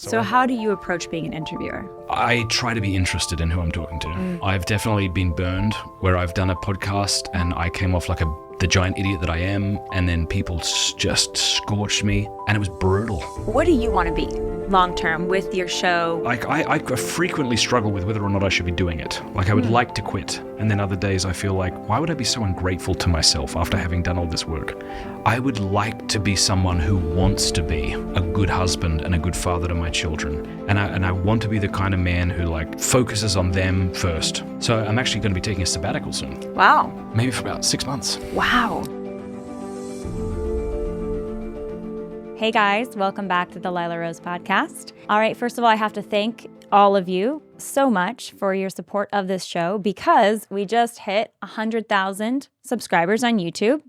So how do you approach being an interviewer? I try to be interested in who I'm talking to. I've definitely been burned where I've done a podcast and I came off like the giant idiot that I am, and then people just scorched me, and it was brutal. What do you want to be long-term with your show? Like I frequently struggle with whether or not I should be doing it. Like I would like to quit, and then other days I feel like, why would I be so ungrateful to myself after having done all this work? I would like to be someone who wants to be a good husband and a good father to my children. And I want to be the kind of man who like focuses on them first. So I'm actually going to be taking a sabbatical soon. Wow. Maybe for about 6 months. Wow. Hey guys, welcome back to the Lilarose podcast. All right, first of all, I have to thank all of you so much for your support of this show because we just hit 100,000 subscribers on YouTube.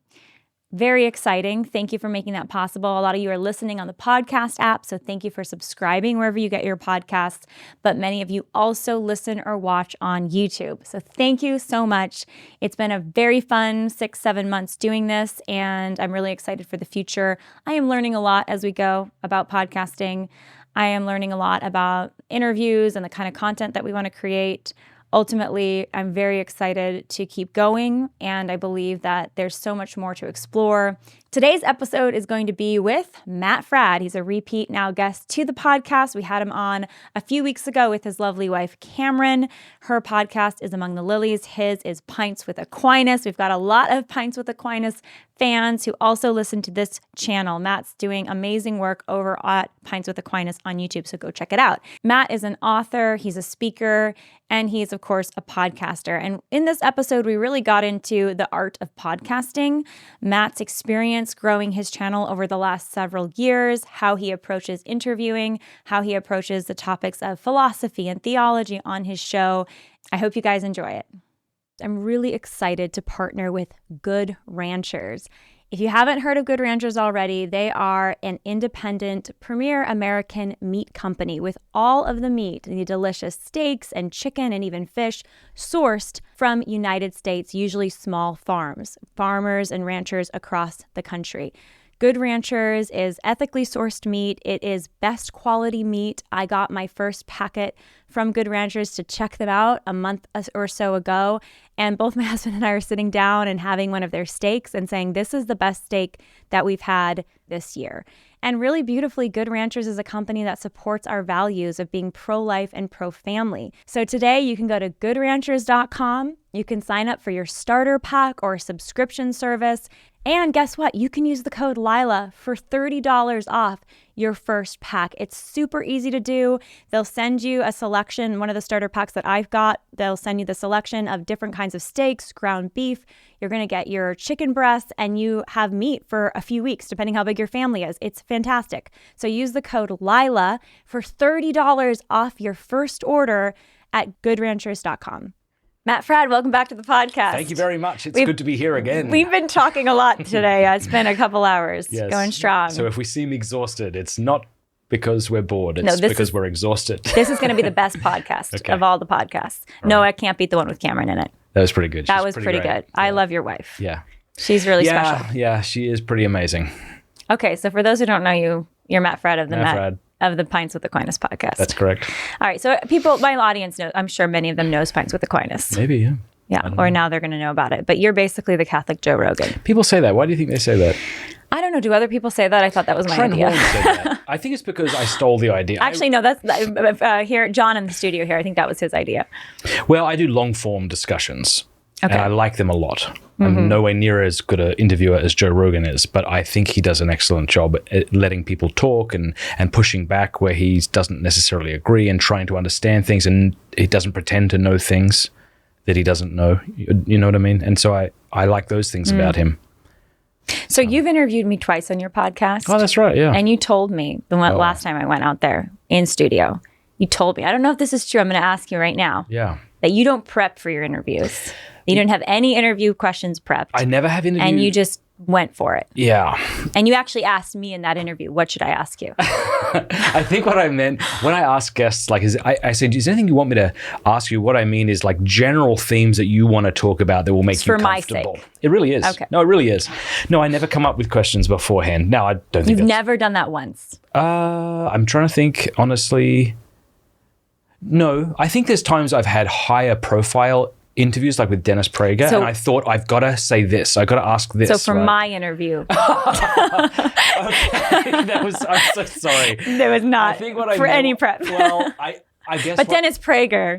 Very exciting. Thank you for making that possible. A lot of you are listening on the podcast app, so thank you for subscribing wherever you get your podcasts. But many of you also listen or watch on YouTube. So thank you so much. It's been a very fun 6-7 months doing this, and I'm really excited for the future. I am learning a lot as we go about podcasting. I am learning a lot about interviews and the kind of content that we want to create. Ultimately, I'm very excited to keep going, and I believe that there's so much more to explore. Today's episode is going to be with Matt Fradd. He's a repeat now guest to the podcast. We had him on a few weeks ago with his lovely wife, Cameron. Her podcast is Among the Lilies. His is Pints with Aquinas. We've got a lot of Pints with Aquinas fans who also listen to this channel. Matt's doing amazing work over at Pints with Aquinas on YouTube, so go check it out. Matt is an author, he's a speaker, and he's, of course, a podcaster. And in this episode, we really got into the art of podcasting, Matt's experience growing his channel over the last several years, how he approaches interviewing, how he approaches the topics of philosophy and theology on his show. I hope you guys enjoy it. I'm really excited to partner with Good Ranchers. If you haven't heard of Good Ranchers already, they are an independent, premier American meat company with all of the meat, the delicious steaks and chicken and even fish sourced from United States, usually small farmers and ranchers across the country. Good Ranchers is ethically sourced meat. It is best quality meat. I got my first packet from Good Ranchers to check them out a month or so ago. And both my husband and I are sitting down and having one of their steaks and saying, this is the best steak that we've had this year. And really beautifully, Good Ranchers is a company that supports our values of being pro-life and pro-family. So today you can go to goodranchers.com. You can sign up for your starter pack or subscription service. And guess what? You can use the code Lila for $30 off your first pack. It's super easy to do. They'll send you a selection, one of the starter packs that I've got, they'll send you the selection of different kinds of steaks, ground beef. You're going to get your chicken breasts, and you have meat for a few weeks, depending how big your family is. It's fantastic. So use the code Lila for $30 off your first order at goodranchers.com. Matt Fradd, welcome back to the podcast. Thank you very much. It's good to be here again. We've been talking a lot today. It's been a couple hours going strong. So if we seem exhausted, it's not because we're bored. It's because we're exhausted. This is going to be the best podcast of all the podcasts. No, I can't beat the one with Cameron in it. That was pretty good. That was pretty good. Yeah. I love your wife. Yeah. She's really special. Yeah, she is pretty amazing. Okay, so for those who don't know you, you're Matt Fradd of the Pints with Aquinas podcast. That's correct. All right, so people, my audience knows, I'm sure many of them knows Pints with Aquinas. Maybe, yeah. Yeah, or now they're going to know about it. But you're basically the Catholic Joe Rogan. People say that. Why do you think they say that? I don't know. Do other people say that? I thought that was my idea. Said that. I think it's because I stole the idea. Actually, no, that's here, John in the studio here. I think that was his idea. Well, I do long form discussions. Okay. And I like them a lot. I'm nowhere near as good an interviewer as Joe Rogan is, but I think he does an excellent job at letting people talk and pushing back where he doesn't necessarily agree and trying to understand things, and he doesn't pretend to know things that he doesn't know. You know what I mean? And so I like those things about him. So you've interviewed me twice on your podcast. Oh, that's right, yeah. And you told me last time I went out there in studio, you told me, I don't know if this is true, I'm going to ask you right now. Yeah. That you don't prep for your interviews. You didn't have any interview questions prepped. I never have interviews. And you just went for it. Yeah. And you actually asked me in that interview, what should I ask you? I think what I meant when I ask guests, like, I said, is there anything you want me to ask you? What I mean is like general themes that you want to talk about that will make you comfortable. For my sake. It really is. Okay. No, it really is. No, I never come up with questions beforehand. No, I don't think You've never done that once? I'm trying to think, honestly. No, I think there's times I've had higher profile interviews, like with Dennis Prager, and I thought, I've got to say this. I've got to ask this. So for my interview. Okay, I'm so sorry. There was not any prep. Well, I guess. But Dennis Prager.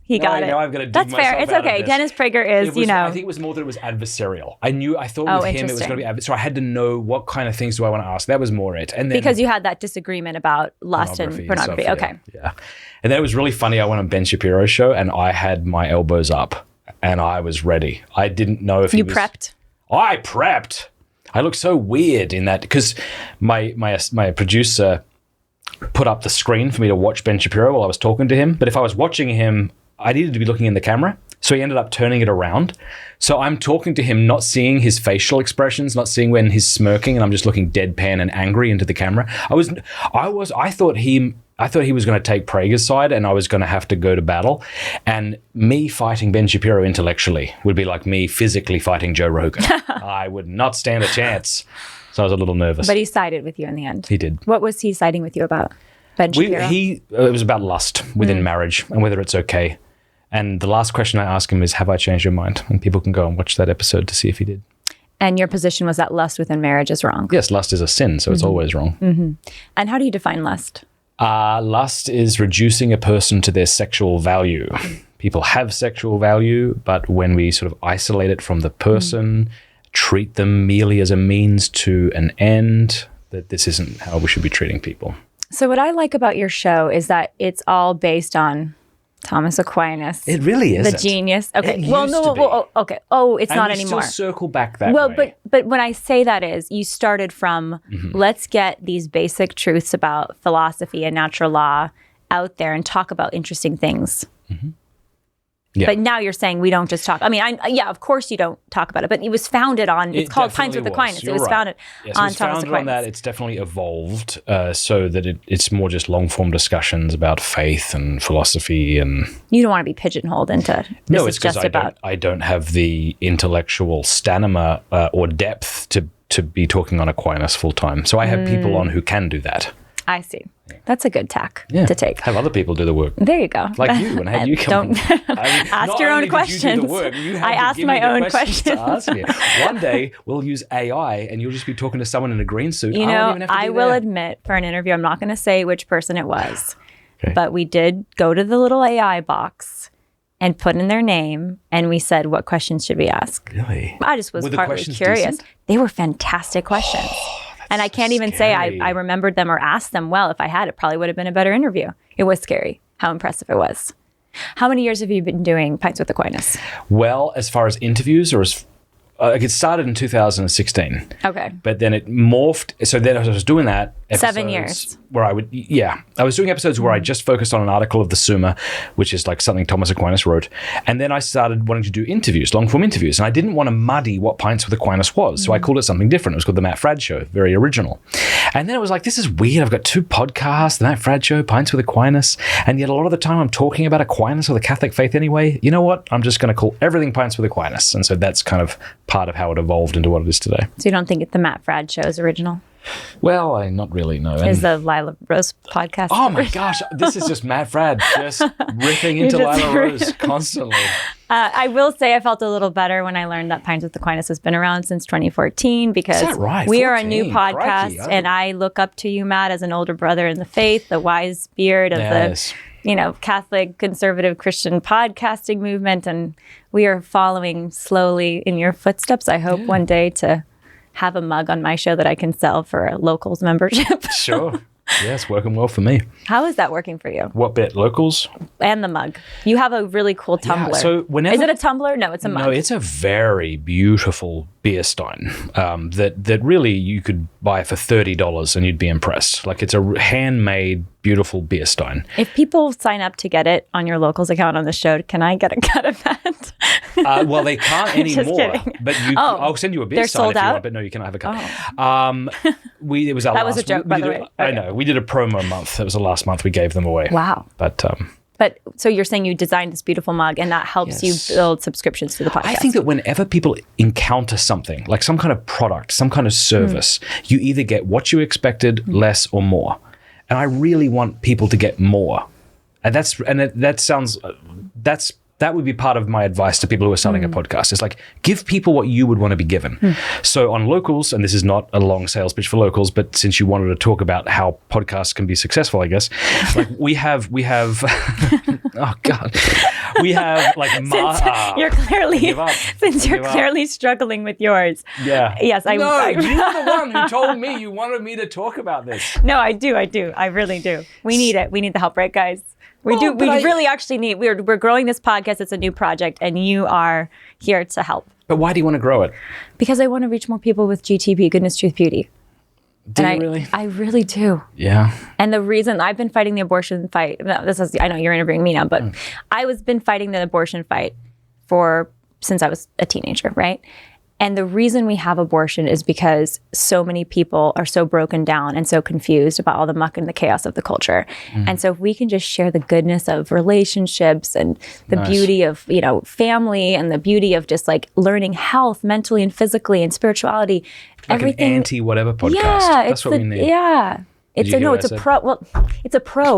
He got it. Now I've got to dig That's fair. myself It's out of okay. this. Dennis Prager is, I think it was more that it was adversarial. I thought with him it was going to be so I had to know what kind of things do I want to ask. That was more it. And then because you had that disagreement about lust and pornography. Stuff, okay. Yeah. And then it was really funny. I went on Ben Shapiro's show and I had my elbows up and I was ready. I didn't know if you prepped. I prepped. I looked so weird in that because my producer put up the screen for me to watch Ben Shapiro while I was talking to him. But if I was watching him, I needed to be looking in the camera. So he ended up turning it around. So I'm talking to him, not seeing his facial expressions, not seeing when he's smirking, and I'm just looking deadpan and angry into the camera. I thought he was going to take Prager's side and I was going to have to go to battle. And me fighting Ben Shapiro intellectually would be like me physically fighting Joe Rogan. I would not stand a chance. So I was a little nervous. But he sided with you in the end. He did. What was he siding with you about? Ben Shapiro? It was about lust within marriage and whether it's okay. And the last question I asked him is, have I changed your mind? And people can go and watch that episode to see if he did. And your position was that lust within marriage is wrong? Yes, lust is a sin, so it's always wrong. Mm-hmm. And how do you define lust? Lust is reducing a person to their sexual value. People have sexual value, but when we sort of isolate it from the person, treat them merely as a means to an end, that this isn't how we should be treating people. So what I like about your show is that it's all based on Thomas Aquinas. It really is. The genius. Okay. Okay. It's not anymore. We still circle back that way. But when I say that is, you started from let's get these basic truths about philosophy and natural law out there and talk about interesting things. Mm-hmm. Yeah. But now you're saying we don't just talk. I mean, of course you don't talk about it, but it was founded on, it's called Pints with Aquinas. It was founded on Thomas Aquinas. On that. It's definitely evolved so that it's more just long-form discussions about faith and philosophy. And you don't want to be pigeonholed into no, it's because I don't have the intellectual stamina or depth to be talking on Aquinas full-time. So I have people on who can do that. I see. That's a good tack to take. Have other people do the work. There you go. Like you, and have you come ask your own questions. I asked my own questions. One day we'll use AI and you'll just be talking to someone in a green suit. I will admit for an interview, I'm not going to say which person it was, but we did go to the little AI box and put in their name and we said, what questions should we ask? Really? I just was partly curious. Decent? They were fantastic questions. And I can't even say I remembered them or asked them well. If I had, it probably would have been a better interview. It was scary how impressive it was. How many years have you been doing Pints with Aquinas? Well, as far as interviews or as it started in 2016. Okay. But then it morphed. So then I was doing that. 7 years. Where I was doing episodes where I just focused on an article of the Summa, which is like something Thomas Aquinas wrote. And then I started wanting to do interviews, long form interviews. And I didn't want to muddy what Pints with Aquinas was. So I called it something different. It was called The Matt Fradd Show, very original. And then it was like, this is weird. I've got 2 podcasts, The Matt Fradd Show, Pints with Aquinas. And yet a lot of the time I'm talking about Aquinas or the Catholic faith anyway. You know what? I'm just going to call everything Pints with Aquinas. And so that's kind of part of how it evolved into what it is today. So you don't think the Matt Fradd Show is original? Well, I not really know. Is the Lila Rose podcast? Oh my gosh, this is just Matt Fradd just ripping into Lila Rose constantly. I will say I felt a little better when I learned that Pints with Aquinas has been around since 2014 because we are a new podcast and I look up to you, Matt, as an older brother in the faith, the wise beard of the Catholic conservative Christian podcasting movement, and we are following slowly in your footsteps. I hope one day to have a mug on my show that I can sell for a locals membership. Sure. Yeah, it's working well for me. How is that working for you? What bit? Locals? And the mug. You have a really cool tumbler. Yeah, so is it a tumbler? No, it's a mug. No, it's a very beautiful beer stein that really you could buy for $30 and you'd be impressed. Like it's a handmade, beautiful beer stein. If people sign up to get it on your locals account on the show, can I get a cut of that? Well, they can't anymore. But I'll send you a beer stein if you want. But no, you cannot have a cut. It was our that last. Was a joke, by the way. I know. We did a promo month. That was the last month we gave them away. Wow. But so you're saying you designed this beautiful mug and that helps you build subscriptions to the podcast? I think that whenever people encounter something, like some kind of product, some kind of service, you either get what you expected, less or more. And I really want people to get more. And that would be part of my advice to people who are starting a podcast. It's like, give people what you would want to be given. So on locals, and this is not a long sales pitch for locals, but since you wanted to talk about how podcasts can be successful, I guess, like we have, oh God, we have like, since you're clearly struggling with yours. Yeah. Yes. You're the one who told me you wanted me to talk about this. No, I do. I really do. We need it. We need the help, right, guys? We really actually need, we're growing this podcast. It's a new project and you are here to help. But why do you want to grow it? Because I want to reach more people with GTB, goodness, truth, beauty. Do you really? I really do. Yeah. And the reason I've been fighting the abortion fight, I know you're interviewing me now, but I've been fighting the abortion fight since I was a teenager, right? And the reason we have abortion is because so many people are so broken down and so confused about all the muck and the chaos of the culture. And so if we can just share the goodness of relationships and the beauty of, family and the beauty of just like learning health mentally and physically and spirituality, like everything. An anti-whatever podcast. Yeah. That's what we need. Yeah. It's a pro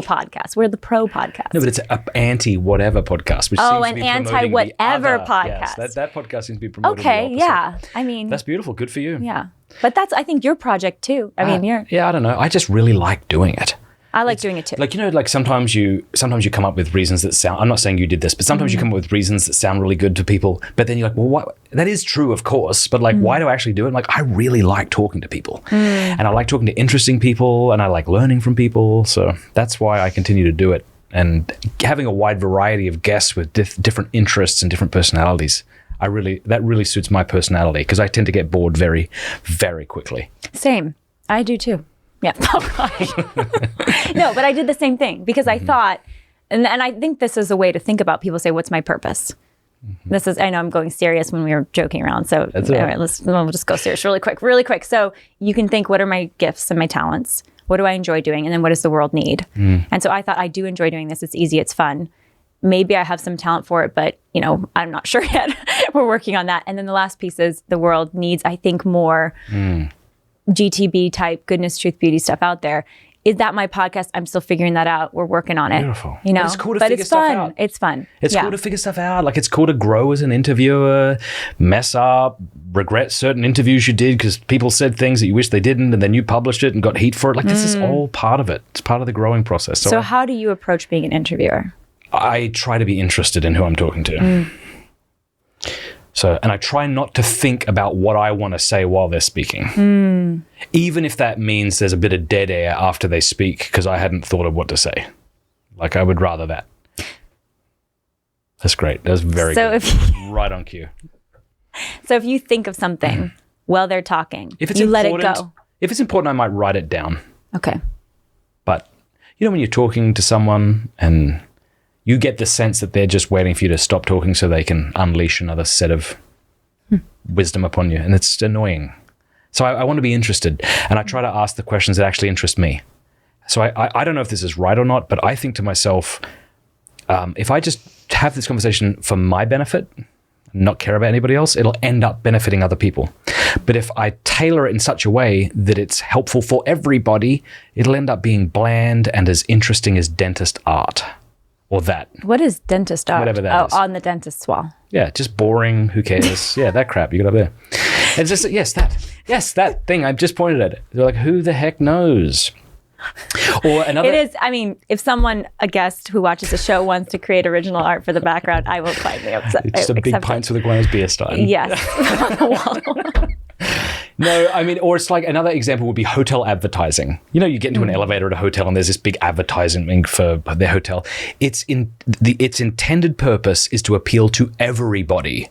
podcast. We're the pro podcast. No, but it's an anti-whatever podcast. Which seems an to be anti-whatever podcast. Yes, that podcast seems to be promoting the opposite. Yeah. I mean, that's beautiful. Good for you. Yeah. But that's, I think, your project too. I mean, yeah, I don't know. I just really like doing it. I like doing it too. Like, like sometimes you come up with reasons that sound, I'm not saying you did this, but sometimes you come up with reasons that sound really good to people, but then you're like, well, what? That is true, of course, but like, why do I actually do it? Like, I really like talking to people and I like talking to interesting people and I like learning from people. So that's why I continue to do it. And having a wide variety of guests with different interests and different personalities, that really suits my personality because I tend to get bored very, very quickly. Same. I do too. Yeah. Oh, gosh. No, but I did the same thing because I thought, and I think this is a way to think about people say, what's my purpose? This is, I know I'm going serious when we were joking around. So all right, we'll just go serious really quick. So you can think, what are my gifts and my talents? What do I enjoy doing? And then what does the world need? And so I thought I do enjoy doing this. It's easy. It's fun. Maybe I have some talent for it, but I'm not sure yet. We're working on that. And then the last piece is the world needs, I think, more GTB type goodness, truth, beauty stuff out there. Is that my podcast? I'm still figuring that out. We're working on it. Beautiful. But it's cool to figure stuff out. It's fun. It's cool to figure stuff out. Like, it's cool to grow as an interviewer, mess up, regret certain interviews you did because people said things that you wish they didn't, and then you published it and got heat for it. Like, this is all part of it. It's part of the growing process. So how do you approach being an interviewer? I try to be interested in who I'm talking to. So, and I try not to think about what I want to say while they're speaking. Even if that means there's a bit of dead air after they speak because I hadn't thought of what to say. Like, I would rather that. That's great. That's very good. Right on cue. So if you think of something while they're talking, if it's let it go. If it's important, I might write it down. Okay. But, when you're talking to someone and you get the sense that they're just waiting for you to stop talking so they can unleash another set of wisdom upon you. And it's annoying. So I want to be interested. And I try to ask the questions that actually interest me. So I don't know if this is right or not, but I think to myself, if I just have this conversation for my benefit, not care about anybody else, it'll end up benefiting other people. But if I tailor it in such a way that it's helpful for everybody, it'll end up being bland and as interesting as dentist art. Or that. What is dentist art? Whatever that is. On the dentist's wall. Yeah, just boring. Who cares? Yeah, that crap you got up there. It's just, that thing. I just pointed at it. They're like, who the heck knows? Or another. It is, if a guest who watches the show wants to create original art for the background, I will finally accept it. Just a big Pints with Aquinas beer stein. Yes, on the wall. No, or it's like another example would be hotel advertising. You get into an elevator at a hotel and there's this big advertising for their hotel. Its intended purpose is to appeal to everybody,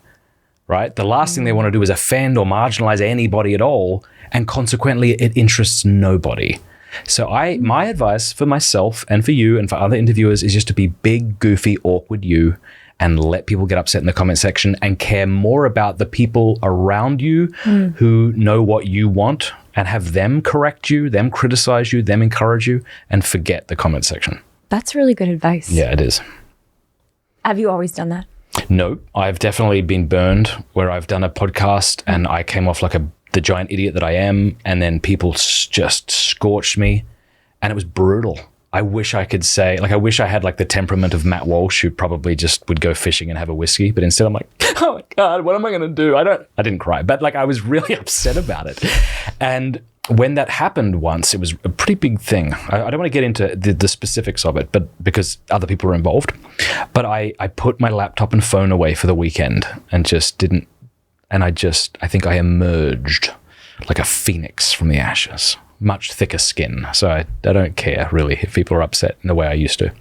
right? The last thing they want to do is offend or marginalize anybody at all, and consequently it interests nobody. So my advice for myself and for you and for other interviewers is just to be big, goofy, awkward you and let people get upset in the comment section and care more about the people around you who know what you want and have them correct you, them criticize you, them encourage you, and forget the comment section. That's really good advice. Yeah, it is. Have you always done that? No, I've definitely been burned where I've done a podcast and I came off like the giant idiot that I am, and then people just scorched me, and it was brutal. I wish I could say, like, I wish I had like the temperament of Matt Walsh, who probably just would go fishing and have a whiskey, but instead I'm like, oh my God, what am I going to do? I didn't cry, but like I was really upset about it. And when that happened once, it was a pretty big thing. I don't want to get into the specifics of it, but because other people were involved, but I put my laptop and phone away for the weekend and just didn't, and I think I emerged like a phoenix from the ashes. Much thicker skin. So I don't care really if people are upset in the way I used to.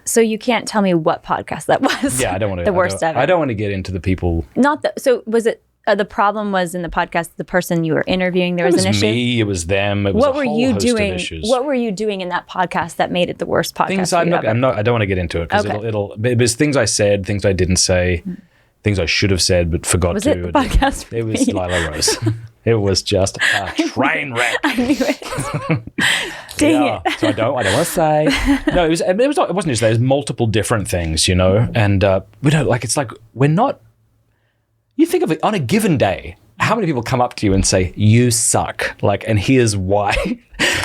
So you can't tell me what podcast that was. Yeah, I don't want to. The worst ever. I don't want to get into the people. So was it, the problem was in the podcast, the person you were interviewing, there was an issue? It was me, it was them, it was a whole host of issues. What were you doing in that podcast that made it the worst podcast? Things I don't want to get into it because it was things I said, things I didn't say, things I should have said but forgot to. Was it the podcast? It was Lila Rose. It was just a train wreck. I knew it. Dang it. So I don't want to say. No, it wasn't just that. It was multiple different things, you know. And we don't like. It's like we're not. You think of it on a given day. How many people come up to you and say you suck? Like, and here's why.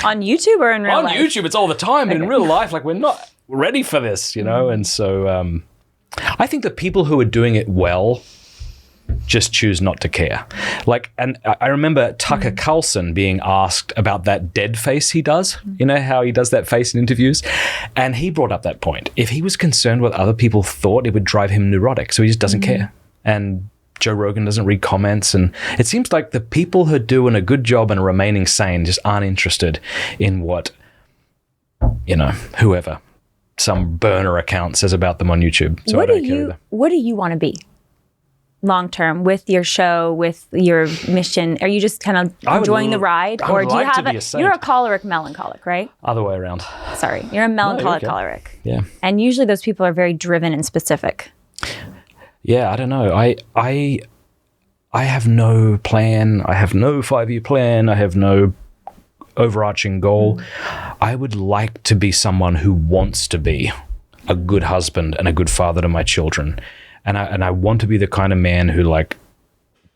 On YouTube or in real life? On YouTube, it's all the time. But in real life, like we're not ready for this, you know. And so I think the people who are doing it well just choose not to care. Like, and I remember Tucker Carlson being asked about that dead face he does, you know, how he does that face in interviews. And he brought up that point. If he was concerned what other people thought, it would drive him neurotic. So he just doesn't care. And Joe Rogan doesn't read comments. And it seems like the people who are doing a good job and remaining sane just aren't interested in what, you know, whoever, some burner account says about them on YouTube. So I don't care either. What do you want to be? Long term with your show, with your mission? Are you just kind of enjoying the ride, or do you have you're a choleric melancholic, right? Other way around. Sorry, you're a melancholic choleric. Yeah. And usually those people are very driven and specific. Yeah, I don't know. I have no plan. I have no 5-year plan. I have no overarching goal. I would like to be someone who wants to be a good husband and a good father to my children. And I want to be the kind of man who like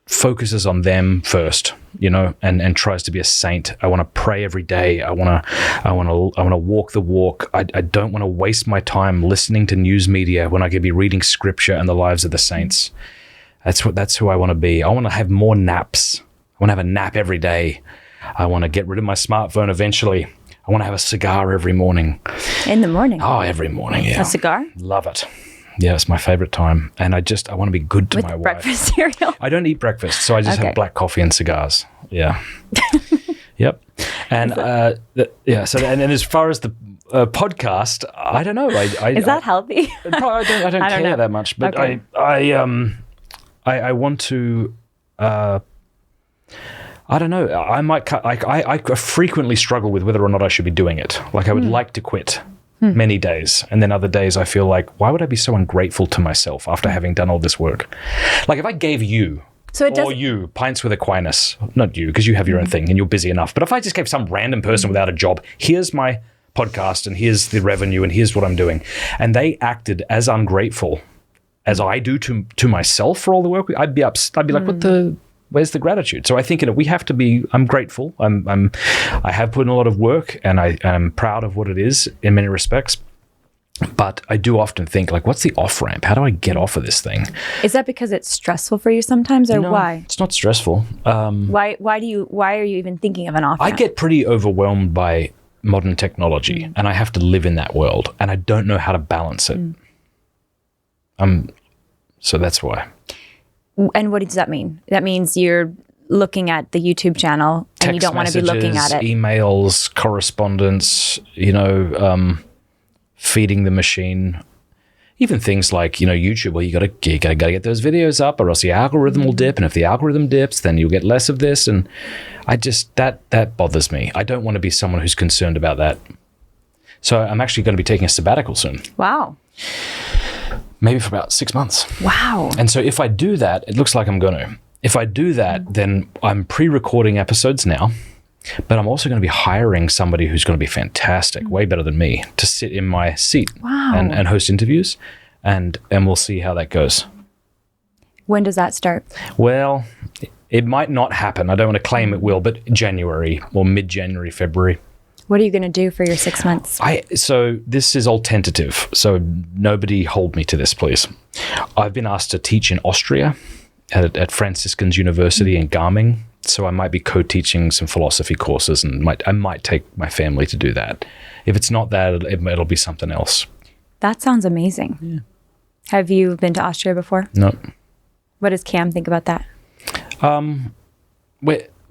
focuses on them first, you know, and tries to be a saint. I want to pray every day. I want to walk the walk. I don't want to waste my time listening to news media when I could be reading scripture and the lives of the saints. That's who I want to be. I want to have more naps. I want to have a nap every day. I want to get rid of my smartphone eventually. I want to have a cigar every morning. In the morning? Oh, every morning, yeah. A cigar? Love it. Yeah, it's my favorite time. And I want to be good to my wife. With breakfast cereal? I don't eat breakfast, so I just have black coffee and cigars. Yeah. Yep. And so and as far as the podcast, I don't know. Is that healthy? I don't care that much, but okay. I want to I don't know. I might I frequently struggle with whether or not I should be doing it. Like I would like to quit. Many days. And then other days I feel like, why would I be so ungrateful to myself after having done all this work? Like if I gave you, Pints with Aquinas, not you, because you have your own thing and you're busy enough. But if I just gave some random person without a job, here's my podcast and here's the revenue and here's what I'm doing. And they acted as ungrateful as I do to myself for all the work, I'd be like, where's the gratitude? So I think we have to be. I'm grateful. I have put in a lot of work, and I'm proud of what it is in many respects. But I do often think, like, what's the off ramp? How do I get off of this thing? Is that because it's stressful for you sometimes, or why? It's not stressful. Why are you even thinking of an off ramp? I get pretty overwhelmed by modern technology, and I have to live in that world, and I don't know how to balance it. So that's why. And what does that mean? That means you're looking at the YouTube channel and you don't want to be looking at it. Emails, correspondence, feeding the machine. even things like, YouTube, well, you gotta get those videos up or else the algorithm will dip. And if the algorithm dips, then you'll get less of this. And I just, that bothers me. I don't want to be someone who's concerned about that. So I'm actually going to be taking a sabbatical soon. Wow. Maybe for about 6 months. Wow. And so if I do that, it looks like I'm going to. If I do that, then I'm pre-recording episodes now, but I'm also going to be hiring somebody who's going to be fantastic, way better than me, to sit in my seat and host interviews, and we'll see how that goes. When does that start? Well, it might not happen. I don't want to claim it will, but January or mid-January, February. What are you going to do for your 6 months? So this is all tentative, so nobody hold me to this, please. I've been asked to teach in Austria at Franciscan's University in Garming, so I might be co-teaching some philosophy courses, and I might take my family to do that. If it's not that, it'll be something else. That sounds amazing. Yeah. Have you been to Austria before? No. What does Cam think about that?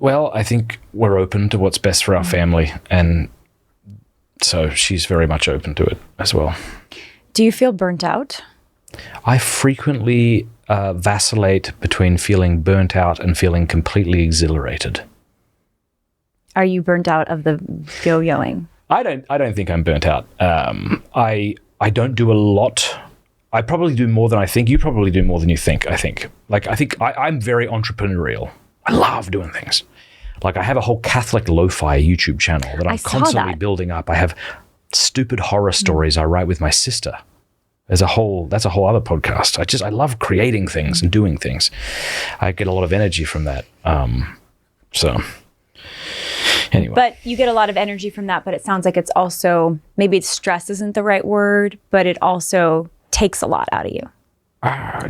Well, I think we're open to what's best for our family, and so she's very much open to it as well. Do you feel burnt out? I frequently vacillate between feeling burnt out and feeling completely exhilarated. Are you burnt out of the yo-yoing? I don't think I'm burnt out. I don't do a lot. I probably do more than I think. You probably do more than you think, I think. I'm very entrepreneurial. I love doing things. Like, I have a whole Catholic lo-fi YouTube channel that I'm constantly building up. I have stupid horror stories I write with my sister. That's a whole other podcast. I love creating things and doing things. I get a lot of energy from that. So anyway. But you get a lot of energy from that, but it sounds like it's also, maybe stress isn't the right word, but it also takes a lot out of you.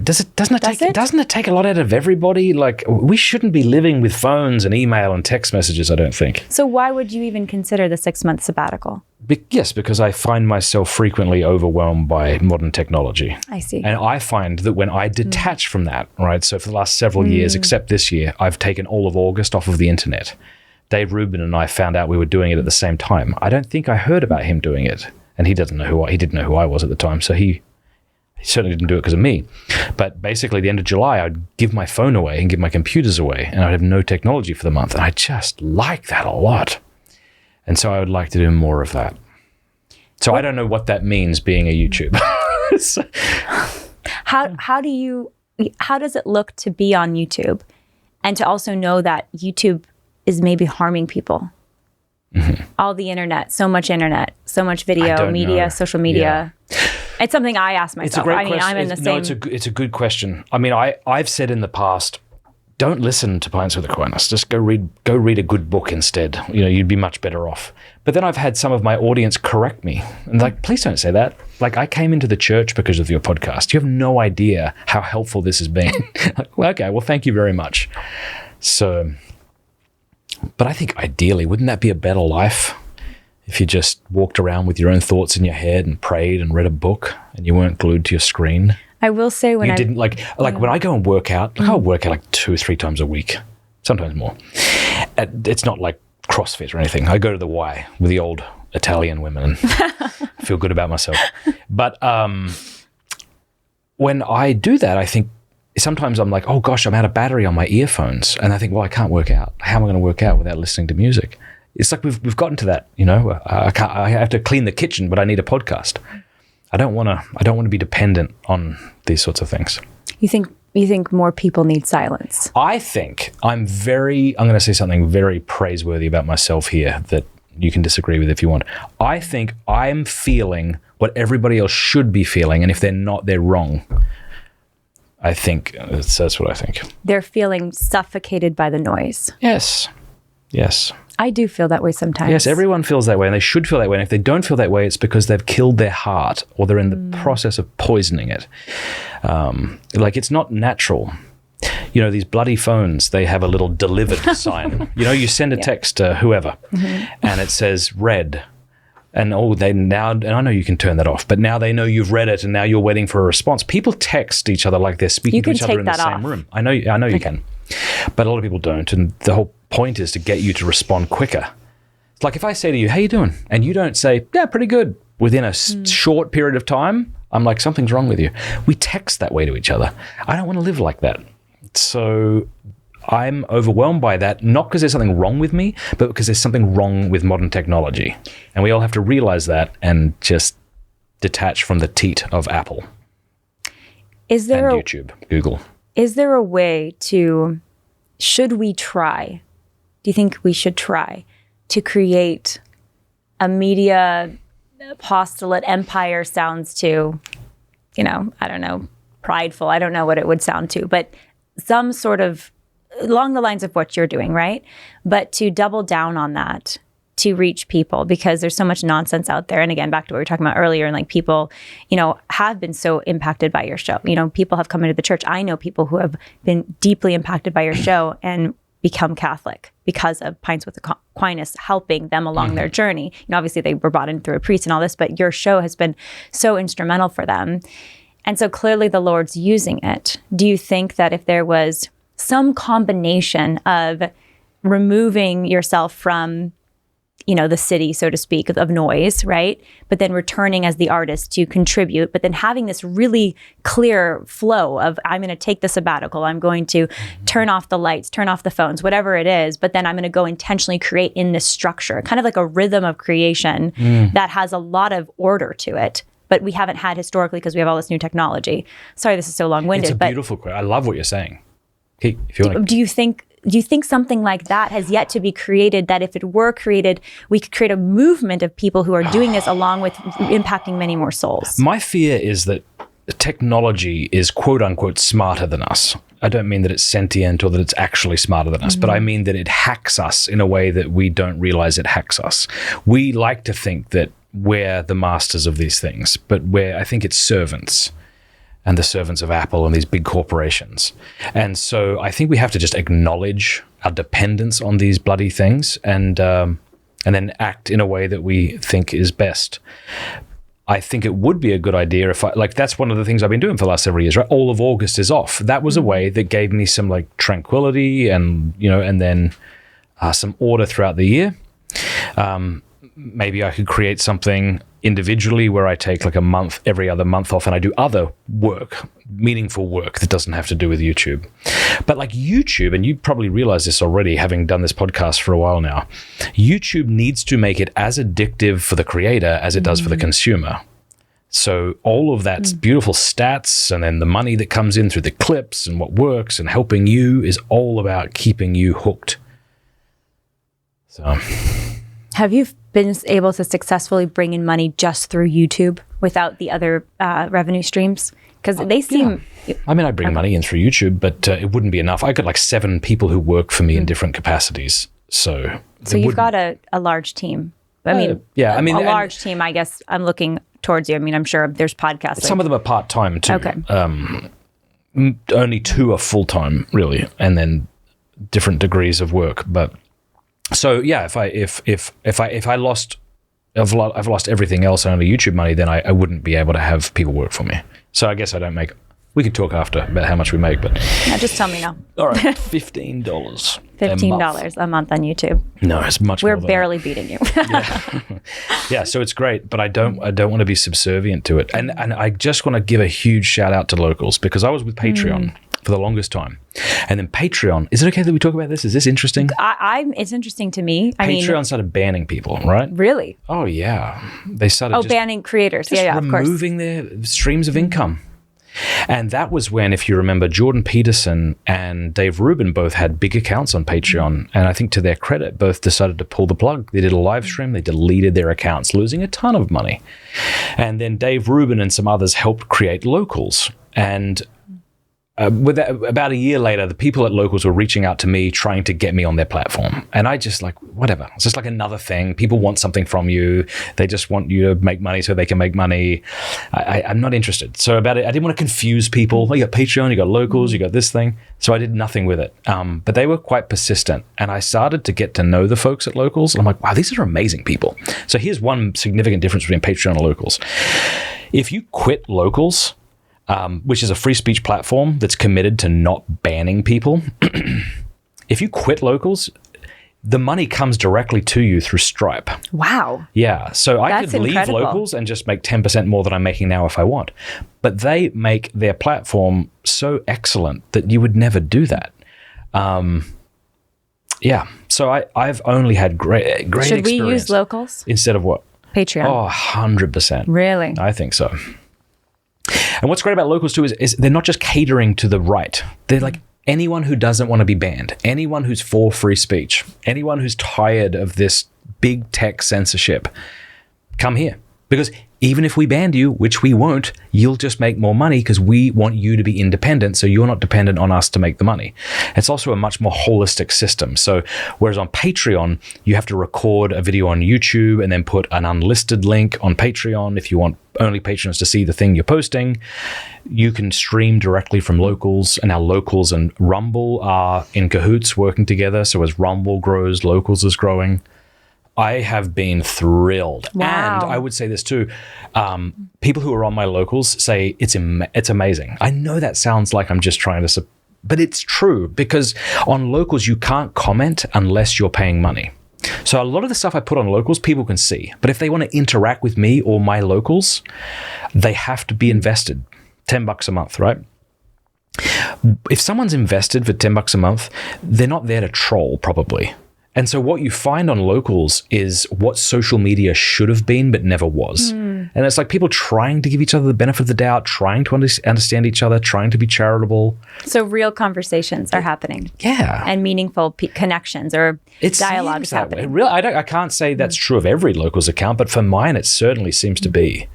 Doesn't it take a lot out of everybody? Like, we shouldn't be living with phones and email and text messages, I don't think. So why would you even consider the 6-month sabbatical? Yes, because I find myself frequently overwhelmed by modern technology. I see. And I find that when I detach from that, right, so for the last several years, except this year, I've taken all of August off of the internet. Dave Rubin and I found out we were doing it at the same time. I don't think I heard about him doing it, and he didn't know who I was at the time, so he certainly didn't do it because of me. But basically, the end of July, I'd give my phone away and give my computers away, and I'd have no technology for the month. And I just like that a lot. And so I would like to do more of that. So I don't know what that means, being a YouTuber. How does it look to be on YouTube and to also know that YouTube is maybe harming people? Mm-hmm. All the internet, so much video, media, social media. Yeah. It's something I ask myself. It's a great question. I'm in the same. No, it's a good question. I mean, I've said in the past, don't listen to Pints with Aquinas. Just go read a good book instead. You'd be much better off. But then I've had some of my audience correct me and like, please don't say that. Like, I came into the church because of your podcast. You have no idea how helpful this has been. Like, well, okay, well, thank you very much. So, but I think ideally, wouldn't that be a better life? If you just walked around with your own thoughts in your head and prayed and read a book and you weren't glued to your screen. I will say when when I go and work out, I'll work out like 2 or 3 times a week, sometimes more. It's not like CrossFit or anything. I go to the Y with the old Italian women and feel good about myself. But when I do that, I think sometimes I'm like, oh gosh, I'm out of battery on my earphones. And I think, well, I can't work out. How am I going to work out without listening to music? It's like we've gotten to that, I have to clean the kitchen, but I need a podcast. I don't want to be dependent on these sorts of things. You think more people need silence? I think I'm going to say something very praiseworthy about myself here that you can disagree with if you want. I think I'm feeling what everybody else should be feeling, and if they're not, they're wrong. I think that's what I think. They're feeling suffocated by the noise. Yes. I do feel that way sometimes. Yes, everyone feels that way, and they should feel that way. And if they don't feel that way, it's because they've killed their heart or they're in the process of poisoning it. It's not natural. These bloody phones, they have a little delivered sign. You send a text to whoever, and it says read. And and I know you can turn that off, but now they know you've read it, and now you're waiting for a response. People text each other like they're speaking to each other in the same room. I know you can, but a lot of people don't, and the whole point is to get you to respond quicker. It's like if I say to you, how you doing? And you don't say, yeah, pretty good. within a short period of time, I'm like, something's wrong with you. We text that way to each other. I don't want to live like that. So I'm overwhelmed by that, not because there's something wrong with me, but because there's something wrong with modern technology. And we all have to realize that and just detach from the teat of Apple and YouTube, Google. Is there a way to, should we try, do you think we should try to create a media apostolate empire? Sounds too, I don't know, prideful. I don't know what it would sound to, but some sort of along the lines of what you're doing, right? But to double down on that, to reach people, because there's so much nonsense out there. And again, back to what we were talking about earlier, and like people, have been so impacted by your show. People have come into the church. I know people who have been deeply impacted by your show and become Catholic because of Pints with Aquinas helping them along their journey. Obviously they were brought in through a priest and all this, but your show has been so instrumental for them. And so clearly the Lord's using it. Do you think that if there was some combination of removing yourself from the city, so to speak, of noise, right? But then returning as the artist to contribute, but then having this really clear flow of, I'm going to take the sabbatical, I'm going to turn off the lights, turn off the phones, whatever it is, but then I'm going to go intentionally create in this structure, kind of like a rhythm of creation that has a lot of order to it, but we haven't had historically because we have all this new technology. Sorry, this is so long-winded. It's a beautiful question. I love what you're saying. Okay, if you want to... Do you think something like that has yet to be created, that if it were created, we could create a movement of people who are doing this along with impacting many more souls? My fear is that technology is quote unquote smarter than us. I don't mean that it's sentient or that it's actually smarter than us, but I mean that it hacks us in a way that we don't realize it hacks us. We like to think that we're the masters of these things, but I think it's servants. And the servants of Apple and these big corporations. And so I think we have to just acknowledge our dependence on these bloody things and then act in a way that we think is best. I think it would be a good idea if that's one of the things I've been doing for the last several years, right? All of August is off. That was a way that gave me some tranquility and, and then some order throughout the year. Maybe I could create something individually where I take every other month off and I do other work, meaningful work that doesn't have to do with YouTube. But YouTube, and you probably realize this already having done this podcast for a while now, YouTube needs to make it as addictive for the creator as it does for the consumer. So all of that beautiful stats and then the money that comes in through the clips and what works and helping you is all about keeping you hooked. So... Have you been able to successfully bring in money just through YouTube without the other revenue streams? Because they seem... Yeah. I bring money in through YouTube, but it wouldn't be enough. I got 7 people who work for me in different capacities. So you've got a large team. A large team, I guess I'm looking towards you. I'm sure there's podcasts. Some of them are part-time too. Okay. Only 2 are full-time, really, and then different degrees of work, but... So yeah, I've lost everything else and only YouTube money, then I wouldn't be able to have people work for me. So I guess I don't make. We can talk after about how much we make, but just tell me now. All right, $15. $15 a month on YouTube. No, it's much. We're more than barely beating you. Yeah, so it's great, but I don't want to be subservient to it, and I just want to give a huge shout out to locals because I was with Patreon. For the longest time. And then Patreon, is it okay that we talk about this? Is this interesting? It's interesting to me. Patreon started banning people, right? Really? Oh, yeah. They started banning creators. Yeah, of course. Removing their streams of income. And that was when, if you remember, Jordan Peterson and Dave Rubin both had big accounts on Patreon. And I think to their credit, both decided to pull the plug. They did a live stream. They deleted their accounts, losing a ton of money. And then Dave Rubin and some others helped create Locals. And about a year later, the people at Locals were reaching out to me, trying to get me on their platform. And I just whatever. It's just another thing. People want something from you. They just want you to make money so they can make money. I'm not interested. So I didn't want to confuse people. You got Patreon, you got Locals, you got this thing. So I did nothing with it. But they were quite persistent. And I started to get to know the folks at Locals. And I'm like, wow, these are amazing people. So here's one significant difference between Patreon and Locals. If you quit Locals, which is a free speech platform that's committed to not banning people. If you quit Locals, the money comes directly to you through Stripe. Wow. Yeah. So I That's could leave incredible. locals and just make 10% more than I'm making now if I want. But they make their platform so excellent that you would never do that. Yeah. So I've only had great Should experience. we use locals? Instead of what? Patreon. Oh, 100%. Really? I think so. And what's great about locals too is they're not just catering to the right. They're like anyone who doesn't want to be banned, anyone who's for free speech, anyone who's tired of this big tech censorship, come here. Because even if we banned you, which we won't, you'll just make more money because we want you to be independent, so you're not dependent on us to make the money. It's also a much more holistic system. So whereas on Patreon, you have to record a video on YouTube and then put an unlisted link on Patreon if you want only patrons to see the thing you're posting. You can stream directly from locals, and our locals and Rumble are in cahoots working together. So as Rumble grows, locals is growing. I have been thrilled. Wow. And I would say this too. People who are on my locals say it's amazing. I know that sounds like I'm just trying to, but it's true, because on locals, you can't comment unless you're paying money. So a lot of the stuff I put on locals, people can see. But if they want to interact with me or my locals, they have to be invested. $10 a month, right? If someone's invested for $10 a month, they're not there to troll probably. And so what you find on locals is what social media should have been but never was. And it's like people trying to give each other the benefit of the doubt, trying to understand each other, trying to be charitable. So real conversations are happening. Yeah. And meaningful connections or dialogue is happening. Really, I can't say that's true of every locals account, but for mine, it certainly seems to be.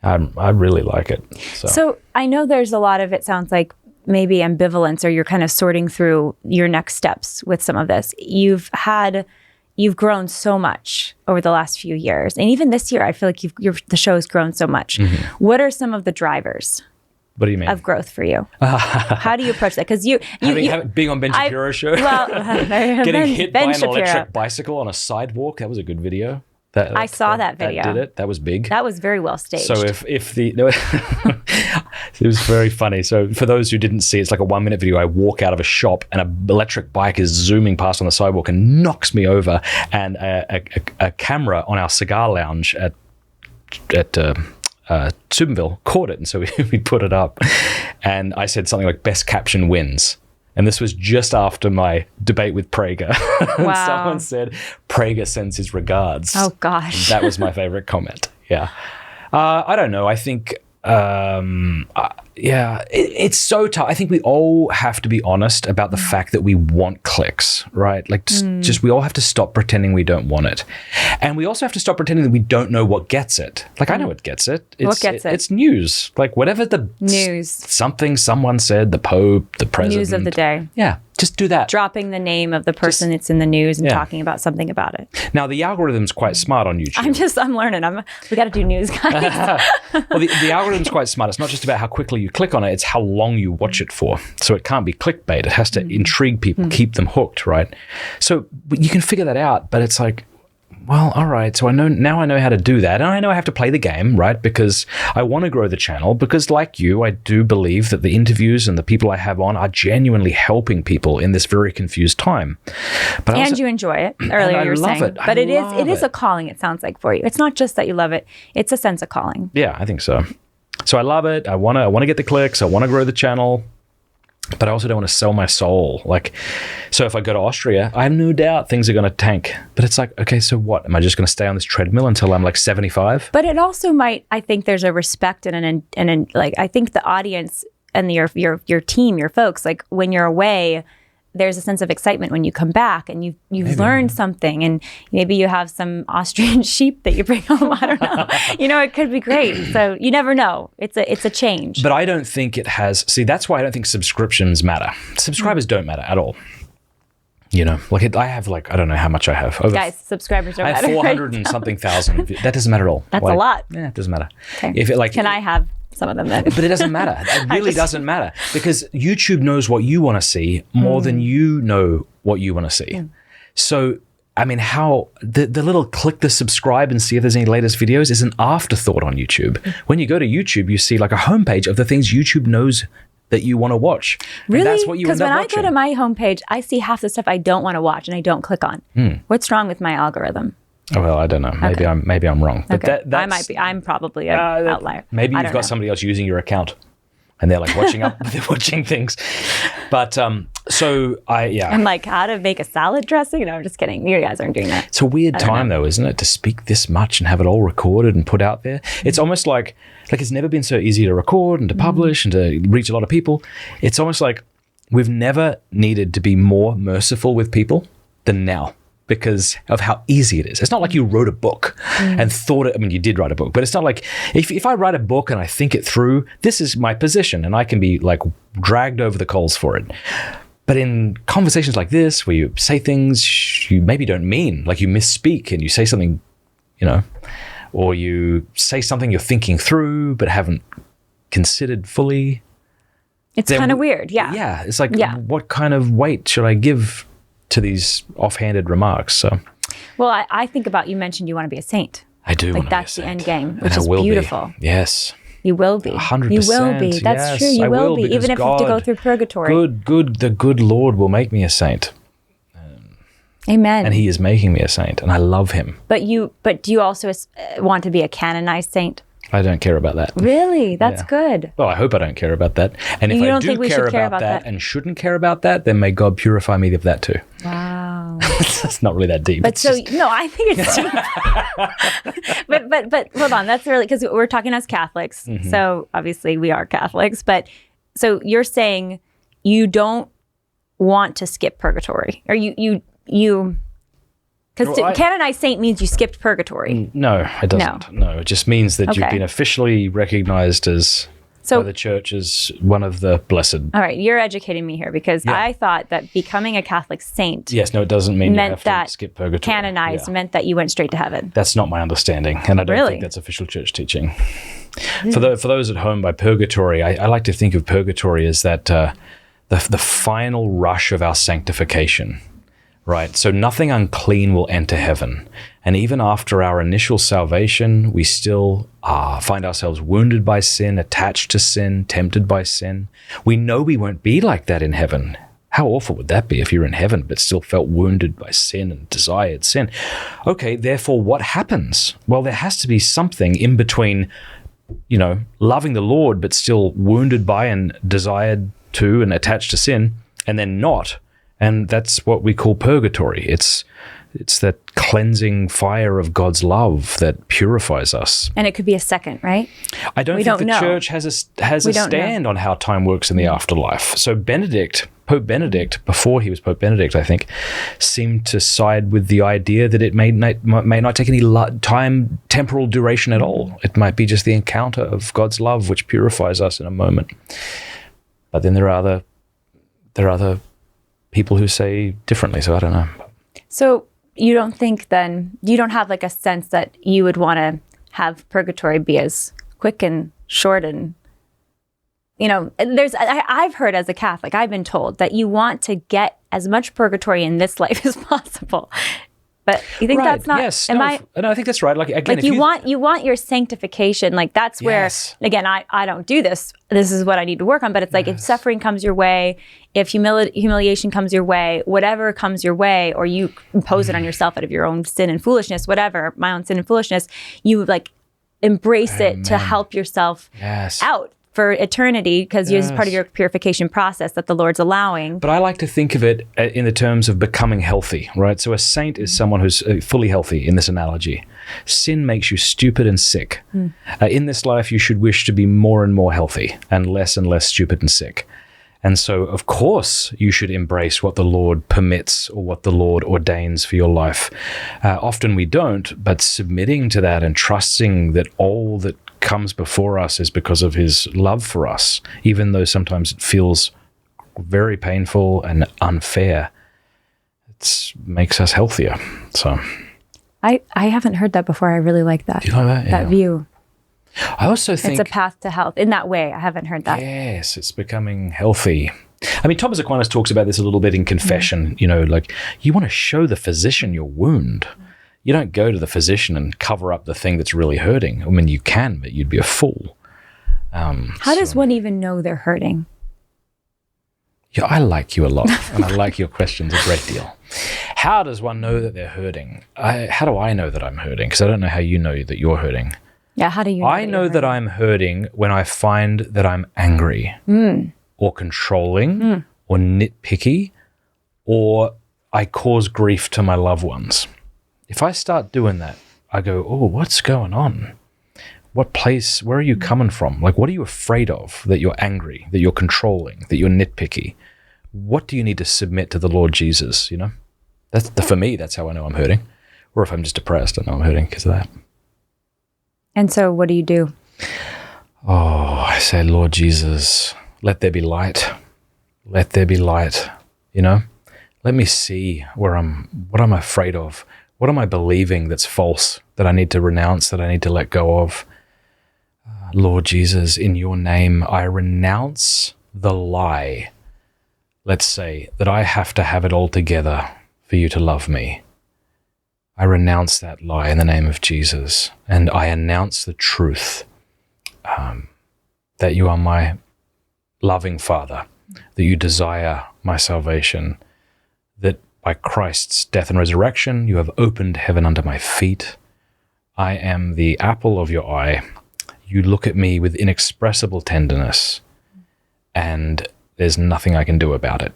I really like it. So I know there's a lot of, it sounds like, maybe ambivalence, or you're kind of sorting through your next steps with some of this. You've grown so much over the last few years. And even this year, I feel like the show has grown so much. Mm-hmm. What are some of the drivers? What do you mean? Of growth for you? How do you approach that? Because being on Ben Shapiro's show, getting hit by an electric bicycle on a sidewalk, that was a good video. I saw that video. That did it. That was big. That was very well staged. So it was very funny. So for those who didn't see, it's like a 1-minute video. I walk out of a shop and an electric bike is zooming past on the sidewalk and knocks me over. And a camera on our cigar lounge at Steubenville caught it. And so we put it up. And I said something like, best caption wins. And this was just after my debate with Prager. Wow. Someone said, Prager sends his regards. Oh, gosh. That was my favorite comment. Yeah. I don't know. I think, it's so tough. I think we all have to be honest about the fact that we want clicks, right? Like just we all have to stop pretending we don't want it. And we also have to stop pretending that we don't know what gets it. Like I know what gets it. What gets it? It's news. Like whatever the news. Something someone said, the Pope, the president. News of the day. Yeah. Just do that. Dropping the name of the person that's in the news and talking about something about it. Now, the algorithm's quite smart on YouTube. I'm learning. We got to do news, guys. Well, the algorithm's quite smart. It's not just about how quickly you click on it. It's how long you watch it for. So it can't be clickbait. It has to intrigue people, keep them hooked, right? So you can figure that out, but it's like, well, all right, so I know how to do that. And I know I have to play the game, right? Because I want to grow the channel, because like you, I do believe that the interviews and the people I have on are genuinely helping people in this very confused time. But you enjoy it. Earlier you were saying. It. But it is a calling, it sounds like, for you. It's not just that you love it. It's a sense of calling. Yeah, I think so. So I love it. I want to get the clicks. I want to grow the channel. But I also don't want to sell my soul. Like, so if I go to Austria, I have no doubt things are going to tank. But it's like, okay, so what? Am I just going to stay on this treadmill until I'm like 75? But it also might, I think there's a respect and like, I think the audience and your team, your folks, like when you're away, there's a sense of excitement when you come back and you've learned something, and maybe you have some Austrian sheep that you bring home. I don't know. It could be great. So you never know. It's a change. But I don't think it has. See, that's why I don't think subscriptions matter. Subscribers don't matter at all. I have I don't know how much I have. Guys, subscribers don't matter. I have 400 and something thousand. That doesn't matter at all. That's a lot. Yeah, it doesn't matter. Okay. Can I have some of them then? But it doesn't matter. It really doesn't matter, because YouTube knows what you want to see more than you know what you want to see. So, I mean, how the little click the subscribe and see if there's any latest videos is an afterthought on YouTube. When you go to YouTube, you see like a homepage of the things YouTube knows that you want to watch. Really? And that's what you Because end when up I go watching. to my homepage, I see half the stuff I don't want to watch and I don't click on. What's wrong with my algorithm? Oh, well, I don't know. Maybe I'm wrong. But Okay. that's, I might be. I'm probably an outlier. Maybe I you've don't got know. somebody else using your account and they're like they're watching things. But I'm like, how to make a salad dressing? No, I'm just kidding. You guys aren't doing that. It's a weird time though, isn't it? To speak this much and have it all recorded and put out there. It's almost like it's never been so easy to record and to publish and to reach a lot of people. It's almost like we've never needed to be more merciful with people than now, because of how easy it is. It's not like you wrote a book and thought it. I mean, you did write a book, but it's not like if I write a book and I think it through, this is my position and I can be like dragged over the coals for it. But in conversations like this, where you say things you maybe don't mean, like you misspeak and you say something, or you say something you're thinking through but haven't considered fully. It's kind of weird. Yeah. Yeah. It's like, what kind of weight should I give to these offhanded remarks? So, well, I think about, you mentioned you want to be a saint. I do. Like that's the end game, And which I is will beautiful. Be. Yes. You will be. 100%. You will be. That's yes, true. You I will be. because Even if you have to go God, through purgatory. The good Lord will make me a saint. Amen. And he is making me a saint and I love him. But do you also want to be a canonized saint? I don't care about that. Really? That's good. Well, I hope I don't care about that. And if You I don't do think we care should care about about that that? and shouldn't care about that, then may God purify me of that too. Wow. It's not really that deep. But It's so, just- no, I think it's but hold on. That's really, because we're talking as Catholics. Mm-hmm. So obviously we are Catholics. But so you're saying you don't want to skip purgatory, or you because Well, canonized saint means you skipped purgatory. No, it doesn't. No, it just means that you've Okay. been officially recognized as So by the church as one of the blessed. all right, you're educating me here, because I thought that becoming a Catholic saint Yes, no, it doesn't mean you meant have that to skip purgatory. canonized Yeah. meant that you went straight to heaven. That's not my understanding, and I don't Really? think that's official church teaching. For those at home, by purgatory, I like to think of purgatory as that the final rush of our sanctification, right? So nothing unclean will enter heaven, and even after our initial salvation, we still find ourselves wounded by sin, attached to sin, tempted by sin. We know we won't be like that in heaven. How awful would that be if you're in heaven but still felt wounded by sin and desired sin? Okay, therefore, what happens? Well, there has to be something in between, loving the Lord but still wounded by and desired to and attached to sin, and then not. And that's what we call purgatory. It's that cleansing fire of God's love that purifies us. And it could be a second, right? I don't think the church has a stand on how time works in the afterlife. So Pope Benedict, before he was Pope Benedict, I think, seemed to side with the idea that it may not take any temporal duration at all. It might be just the encounter of God's love which purifies us in a moment. But then there are other people who say differently, so I don't know. So you don't think then, you don't have like a sense that you would want to have purgatory be as quick and short and, I've heard as a Catholic, I've been told that you want to get as much purgatory in this life as possible. But you think that's not? Yes. Am No, I think that's right. Like again, like you want your sanctification. Like that's where, Yes. again, I don't do this. This is what I need to work on. But it's like if suffering comes your way, if humiliation comes your way, whatever comes your way, or you impose it on yourself out of your own sin and foolishness, whatever, my own sin and foolishness, you like embrace it to help yourself out for eternity, because this is part of your purification process that the Lord's allowing. But I like to think of it in the terms of becoming healthy, right? So a saint is someone who's fully healthy in this analogy. Sin makes you stupid and sick. In this life, you should wish to be more and more healthy and less stupid and sick. And so, of course, you should embrace what the Lord permits or what the Lord ordains for your life. Often we don't, but submitting to that and trusting that all that comes before us is because of his love for us, even though sometimes it feels very painful and unfair. It makes us healthier. So I haven't heard that before. I really like that. Do you like that? That Yeah. view. I also think It's a path to health. In that way, I haven't heard that. yes, it's becoming healthy. I mean, Thomas Aquinas talks about this a little bit in Confession. Like you want to show the physician your wound. You don't go to the physician and cover up the thing that's really hurting. I mean, you can, but you'd be a fool. How does one even know they're hurting? Yeah, I like you a lot, and I like your questions a great deal. How does one know that they're hurting? How do I know that I'm hurting? Because I don't know how you know that you're hurting. Yeah, how do you know I know that I'm hurting when I find that I'm angry or controlling or nitpicky, or I cause grief to my loved ones. If I start doing that, I go, oh, what's going on? What place, where are you coming from? Like, what are you afraid of that you're angry, that you're controlling, that you're nitpicky? What do you need to submit to the Lord Jesus, you know? For me, that's how I know I'm hurting. Or if I'm just depressed, I know I'm hurting because of that. And so what do you do? Oh, I say, Lord Jesus, let there be light. Let there be light, you know? Let me see what I'm afraid of. What am I believing that's false, that I need to renounce, that I need to let go of? Lord Jesus, in your name, I renounce the lie, let's say, that I have to have it all together for you to love me. I renounce that lie in the name of Jesus, and I announce the truth, that you are my loving Father, that you desire my salvation, that by Christ's death and resurrection, you have opened heaven under my feet. I am the apple of your eye. You look at me with inexpressible tenderness, and there's nothing I can do about it.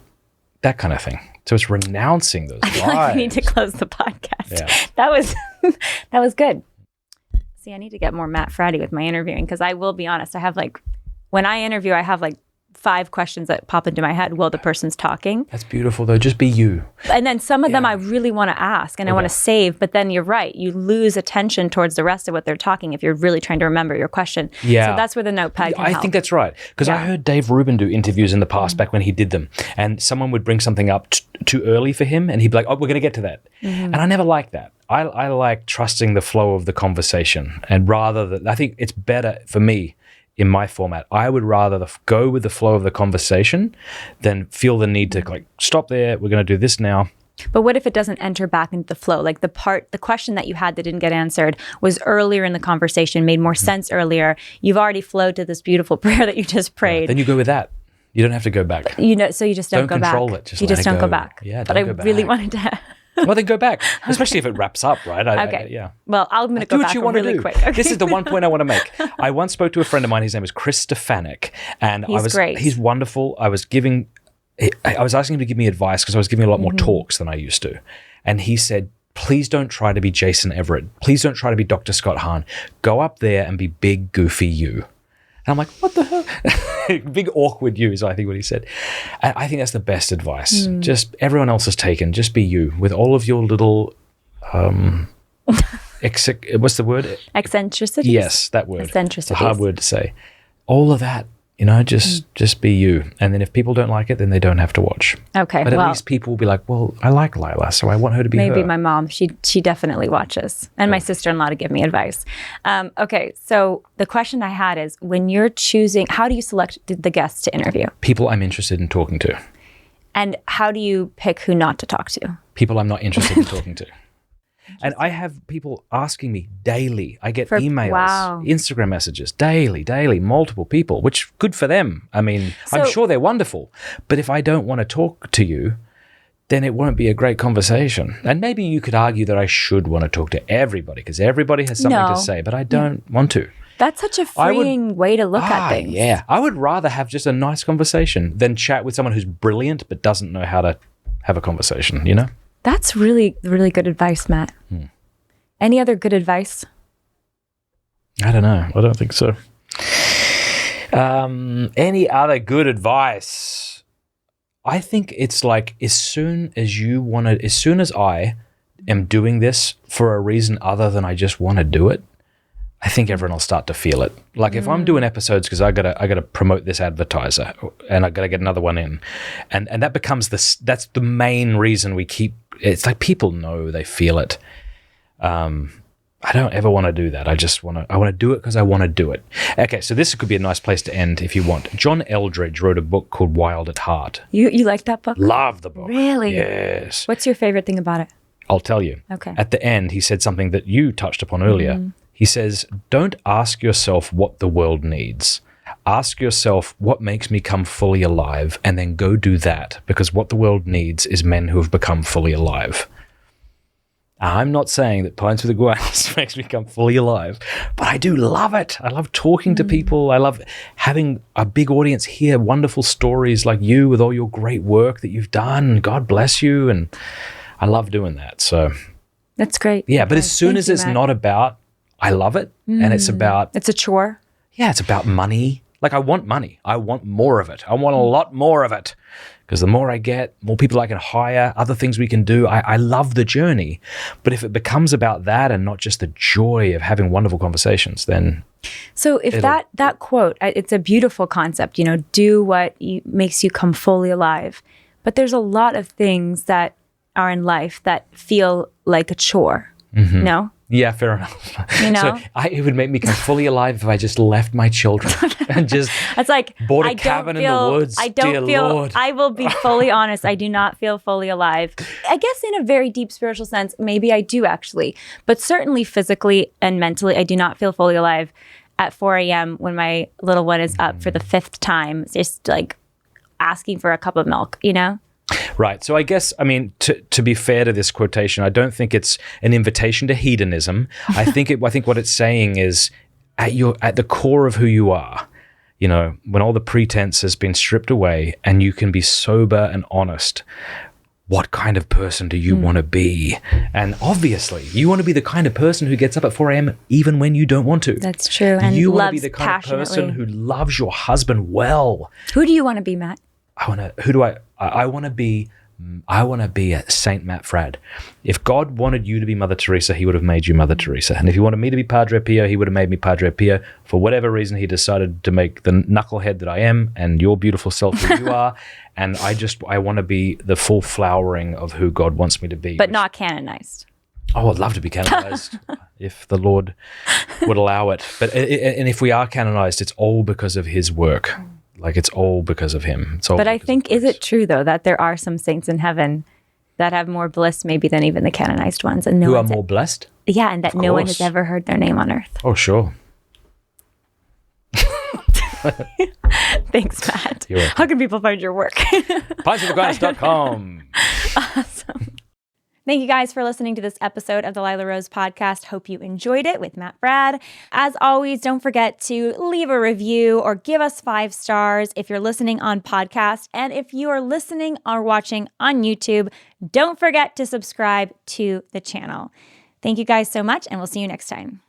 That kind of thing. So it's renouncing those lies. Like we need to close the podcast. Yeah. That was good. See, I need to get more Matt Fraddy with my interviewing, because I will be honest, I have when I interview, I have 5 questions that pop into my head while the person's talking. That's beautiful, though. Just be you. And then some of them I really want to ask and I want to save, but then you're right. You lose attention towards the rest of what they're talking if you're really trying to remember your question. Yeah. So that's where the notepad can I help. think that's right. Because I heard Dave Rubin do interviews in the past back when he did them, and someone would bring something up too early for him, and he'd be like, oh, we're going to get to that. And I never liked that. I like trusting the flow of the conversation, and I think it's better for me in my format. I would rather go with the flow of the conversation than feel the need to stop there. We're going to do this now. But what if it doesn't enter back into the flow? Like the question that you had that didn't get answered was earlier in the conversation, made more sense earlier. You've already flowed to this beautiful prayer that you just prayed. Then you go with that. You don't have to go back. So you just don't go back. Don't control it. You just don't go back. Yeah, but I really wanted to. Well, then go back, especially if it wraps up, right? Okay. Well, I'm going to go back really quick. Okay. This is the one point I want to make. I once spoke to a friend of mine. His name is Chris Stefanik, and great. He's wonderful. I was asking him to give me advice because I was giving a lot more talks than I used to, and he said, please don't try to be Jason Everett. Please don't try to be Dr. Scott Hahn. Go up there and be big, goofy you. And I'm like, what the hell? Big awkward you is, I think, what he said. And I think that's the best advice. Just everyone else is taken. Just be you with all of your little, what's the word? Eccentricities? Yes, that word. Eccentricities. It's a hard word to say. All of that, just be you. And then if people don't like it, then they don't have to watch. Okay. But at least people will be like, well, I like Lila, so I want her to be maybe her. my mom. She definitely watches. And my sister-in-law to give me advice. Okay. So the question I had is, when you're choosing, how do you select the guests to interview? People I'm interested in talking to. And how do you pick who not to talk to? People I'm not interested in talking to. And I have people asking me daily. I get emails, Instagram messages, daily, multiple people, which good for them. I mean, I'm sure they're wonderful. But if I don't want to talk to you, then it won't be a great conversation. And maybe you could argue that I should want to talk to everybody because everybody has something to say, but I don't want to. That's such a freeing way to look at things. Yeah. I would rather have just a nice conversation than chat with someone who's brilliant but doesn't know how to have a conversation, you know? That's really, really good advice, Matt. Any other good advice? I don't know. I don't think so. Any other good advice? I think it's like as soon as I am doing this for a reason other than I just want to do it, I think everyone will start to feel it. Like if I'm doing episodes because I gotta promote this advertiser and I gotta get another one in, and that becomes that's the main reason we keep. It's like people know, they feel it. I don't ever want to do that. I want to do it because I want to do it. Okay, so this could be a nice place to end if you want. John Eldredge wrote a book called Wild at Heart. You like that book? Love the book. Really? Yes. What's your favorite thing about it? I'll tell you. Okay. At the end, he said something that you touched upon earlier. He says, don't ask yourself what the world needs. Ask yourself, what makes me come fully alive? And then go do that, because what the world needs is men who have become fully alive. I'm not saying that Pints with Iguanas makes me come fully alive, but I do love it. I love talking to people. I love having a big audience hear wonderful stories like you with all your great work that you've done. God bless you. And I love doing that. So that's great. Yeah, but as soon as it's not about, I love it, and it's about... It's a chore. Yeah, it's about money. Like, I want money. I want more of it. I want a lot more of it. Because the more I get, more people I can hire, other things we can do. I love the journey. But if it becomes about that and not just the joy of having wonderful conversations, then... So if that quote, it's a beautiful concept, do what makes you come fully alive. But there's a lot of things that are in life that feel like a chore, no? Yeah, fair enough. So it would make me come fully alive if I just left my children and just it's like, bought a cabin in the woods. Lord. I will be fully honest, I do not feel fully alive. I guess in a very deep spiritual sense, maybe I do actually. But certainly physically and mentally, I do not feel fully alive at 4 a.m. when my little one is up for the 5th time, just like asking for a cup of milk, Right. So I guess, to be fair to this quotation, I don't think it's an invitation to hedonism. I think what it's saying is at the core of who you are, when all the pretense has been stripped away and you can be sober and honest, what kind of person do you want to be? And obviously, you want to be the kind of person who gets up at 4 a.m. even when you don't want to. That's true. And you want to loves be the kind of person passionately. who loves your husband well. Who do you want to be, Matt? I want to be a Saint Matt Fradd. If God wanted you to be Mother Teresa, he would have made you Mother Teresa. And if he wanted me to be Padre Pio, he would have made me Padre Pio. For whatever reason, he decided to make the knucklehead that I am and your beautiful self who you are. And I want to be the full flowering of who God wants me to be. But not canonized. Oh, I'd love to be canonized if the Lord would allow it. And if we are canonized, it's all because of his work. Like, it's all because of him. But I think, is it true, though, that there are some saints in heaven that have more bliss maybe than even the canonized ones? And who are more blessed? Yeah, and that no one has ever heard their name on earth. Oh, sure. Thanks, Matt. You're welcome. How can people find your work? pintswiththeguys.com. Awesome. Thank you guys for listening to this episode of the Lila Rose podcast. Hope you enjoyed it with Matt Fradd. As always, don't forget to leave a review or give us 5 stars if you're listening on podcast. And if you are listening or watching on YouTube, don't forget to subscribe to the channel. Thank you guys so much, and we'll see you next time.